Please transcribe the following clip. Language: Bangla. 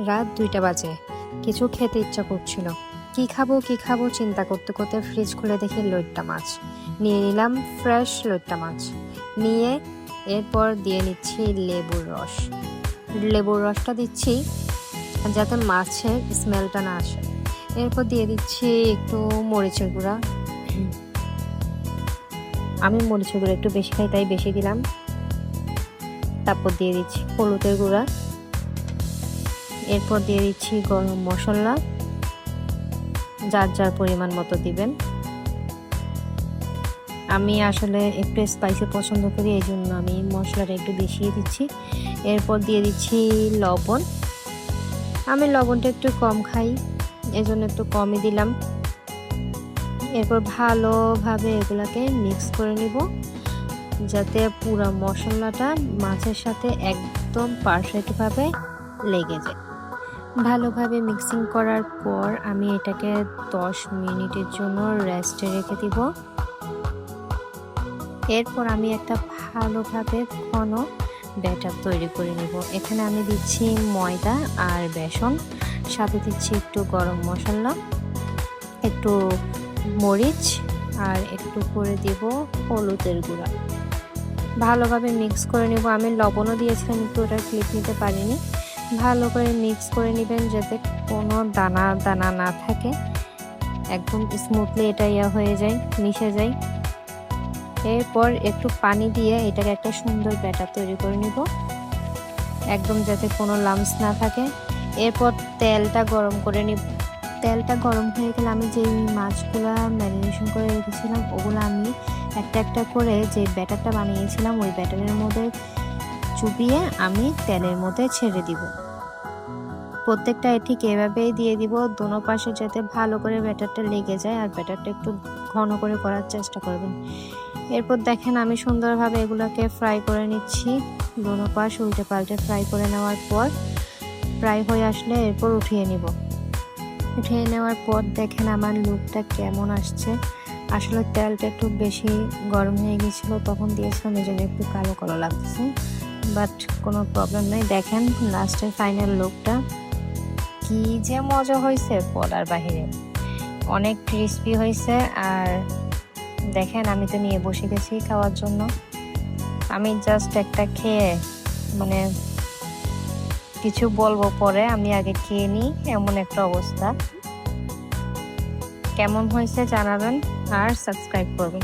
রাত 2টা বাজে। কিছু খেতে ইচ্ছা করছিল। কি খাবো চিন্তা করতে করতে ফ্রিজ খুলে দেখি লইট্টা মাছ। নিয়ে নিলাম ফ্রেশ লইট্টা মাছ। নিয়ে এরপর দিয়ে নিচ্ছি লেবুর রস। লেবুর রসটা দিচ্ছি যাতে মাছের স্মেলটা না আসে। এরপর দিয়ে দিচ্ছি একটু মরিচের গুঁড়া। আমি মরিচের গুঁড়া একটু বেশি খাই, তাই বেশি দিলাম। তারপর দিয়ে দিচ্ছি হলুদের গুঁড়া। এরপর দিয়ে দিচ্ছি গরম মশলা, যার যার পরিমাণ মতো দিবেন। আমি আসলে একটু স্পাইসি পছন্দ করি, এই জন্য আমি মশলাটা একটু বেশি দিচ্ছি। এরপর দিয়ে দিচ্ছি লবণ। আমি লবণটা একটু কম খাই, এজন্য একটু কমই দিলাম। এরপর ভালোভাবে এগুলাকে মিক্স করে নিব, যাতে পুরো মশলাটা মাছের সাথে একদম পারফেক্টভাবে লেগে যায়। ভালোভাবে মিক্সিং করার পর আমি এটাকে 10 মিনিটের জন্য রেস্টে রেখে দিব। এরপর আমি একটা ভালোভাবে ঘন ব্যাটার তৈরি করে নিব। এখানে আমি দিচ্ছি ময়দা আর বেসন, সাথে দিচ্ছি একটু গরম মশলা, একটু মরিচ আর একটু করে দিব হলুদের গুঁড়া। ভালোভাবে মিক্স করে নেব। আমি লবণও দিয়েছিলাম, একটু ওটা ক্লিপ নিতে পারিনি। ভালো করে মিক্স করে নেবেন যাতে কোনো দানা দানা না থাকে, একদম স্মুথলি এটা হয়ে যায়, মিশে যায়। এরপর একটু পানি দিয়ে এটাকে একটা সুন্দর ব্যাটার তৈরি করে নিব, একদম যাতে কোনো লাম্পস না থাকে। এরপর তেলটা গরম করে নিব। তেলটা গরম হয়ে গেলে আমি যে মাছগুলো ম্যারিনেশন করে রেখেছিলাম ওগুলো আমি একটা একটা করে যে ব্যাটারটা বানিয়েছিলাম ওই ব্যাটারের মধ্যে চুবিয়ে আমি তেলের মধ্যে ছেড়ে দিব। প্রত্যেকটা ঠিক এভাবেই দিয়ে দিব, দোনো পাশে যাতে ভালো করে ব্যাটারটা লেগে যায়, আর ব্যাটারটা একটু ঘন করে করার চেষ্টা করবেন। এরপর দেখেন আমি সুন্দরভাবে এগুলোকে ফ্রাই করে নিচ্ছি। দোনো পাশ উল্টে পাল্টে ফ্রাই করে নেওয়ার পর ফ্রাই হয়ে আসলে এরপর উঠিয়ে নিব। উঠিয়ে নেওয়ার পর দেখেন আমার লুকটা কেমন আসছে। আসলে তেলটা একটু বেশি গরম হয়ে গেছিলো, তখন দিয়েছিলাম, এই জন্য একটু কালো কালো লাগছে, বাট কোনো প্রবলেম নেই। দেখেন লাস্টের ফাইনাল লুকটা কি যে মজা হয়েছে বলার বাহিরে, অনেক ক্রিস্পি হয়েছে। আর দেখেন আমি তো নিয়ে বসে গেছি খাওয়ার জন্য। আমি জাস্ট একটা খেয়ে মানে কিছু বলবো পরে, আমি আগে খেয়ে নিই, এমন একটা অবস্থা। কেমন হয়েছে জানাবেন আর সাবস্ক্রাইব করবেন।